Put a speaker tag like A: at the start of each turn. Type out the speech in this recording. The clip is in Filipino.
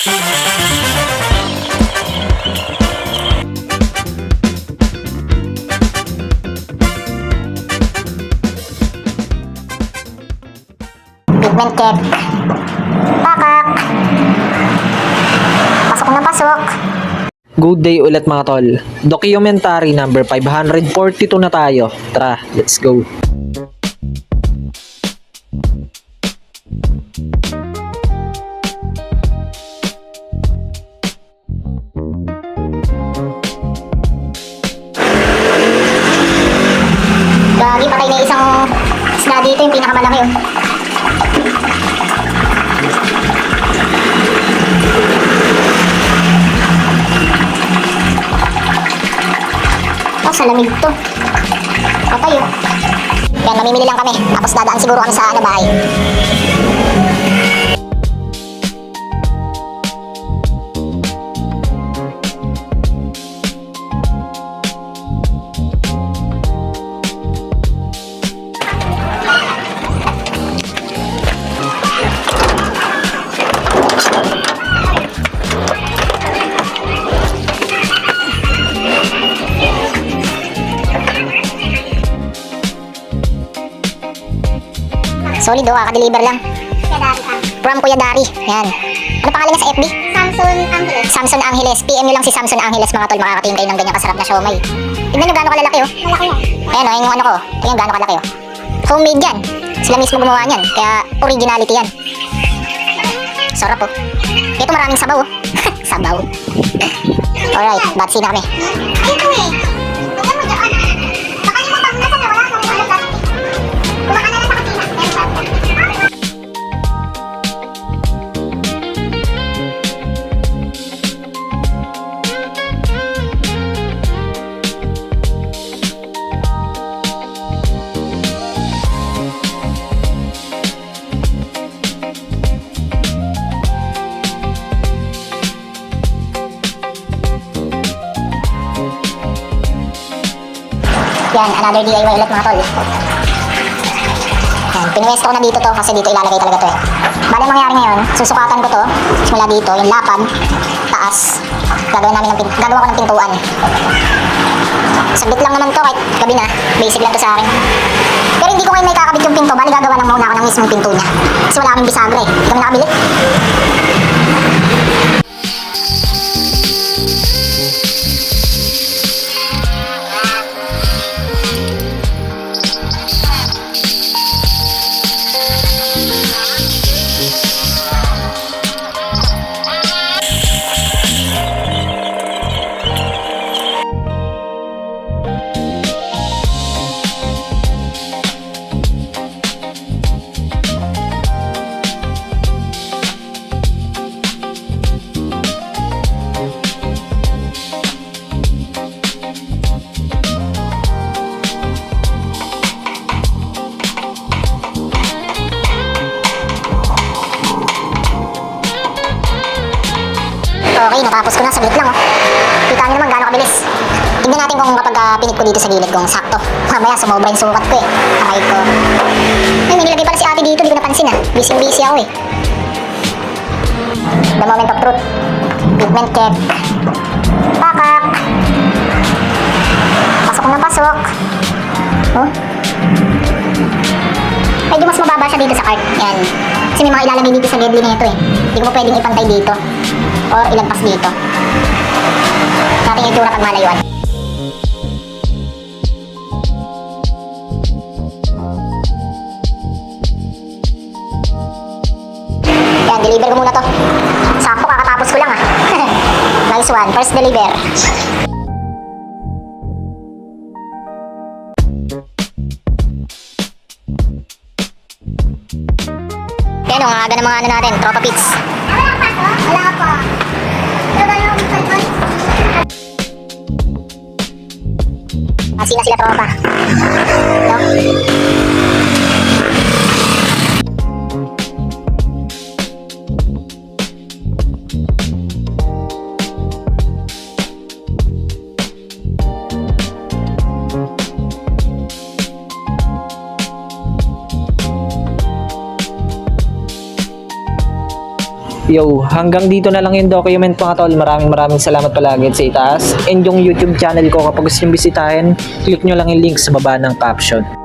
A: Pigment check. Pakak. Pasok na pasok.
B: Good day ulit mga tol. Documentary number 542 na tayo. Tara, let's go.
A: Gagi, patay na isang isda dito, yung pinakamalaki oh. Oh, sa lamig to. Patay oh. Yan, mamimili lang kami. Tapos dadaan siguro kami sa bahay. Solid oh, kaka-deliver lang. From Kuya Dari. Yan. Ano pangalan niya sa FB? Samson Angeles. Samson Angeles. PM nyo lang si Samson Angeles mga tol. Makakatingin kayo ng ganyang kasarap na siomay. Tignan nyo gaano kalalaki oh. Malaki yan. Ayan oh, yung ano ko. Tignan gaano kalaki oh. Homemade yan. Sila mismo gumawa niyan. Kaya originality yan. Sarap oh. Ito maraming sabaw oh. Sabaw. Alright, batsi na kami. Ito eh. Tignan mo dyan. Nakalimutan mo na sana. Wala akong alam. Kumaka na lang sa katina. Yan, another DIY ulit mga tol. Yan, pinwesto ko na dito to kasi dito ilalagay talaga to eh. Bale mangyari ngayon, susukatan ko to mula dito, yung lapad, taas. Gagawa ko ng pintuan. Saglit lang naman to kahit gabi na, basic lang to sa akin. Pero hindi ko ngayon may kakabit yung pinto, bali gagawa lang muna ako ng mismong pinto niya. Kasi wala kaming bisagra eh, hindi kami nakabili. Okay, natapos ko na. Saglit lang oh. Kita nyo naman gaano kabilis. Tignan natin kung kapag pinit ko dito sa gilid kung sakto. Mamaya sumobra yung sukat ko eh. Kamay ko. Ay, may nilagay pala si ate dito. Di ko napansin ah. Busy ako eh. The moment of truth. Pigment check. Pakak. Pasok na pasok. Oh. Medyo mas mababa siya dito sa cart. Yan. Kasi may mga ilalagay dito sa gedli na ito eh. Hindi ko pwedeng ipantay dito. O ilagpas dito. Natin yung itsura pag malayuan. Yan, deliver ko muna to. Sakto, kakatapos ko lang ah. Nice one, first deliver. Yan o, ang aga ng mga ano natin, tropa pits. Wala pa. Kasi na sila tropa. No?
B: Yo, hanggang dito na lang yung document mga tol. Maraming salamat palagi sa itaas. And yung YouTube channel ko, kapag gusto nyo bisitahin, click nyo lang yung link sa baba ng caption.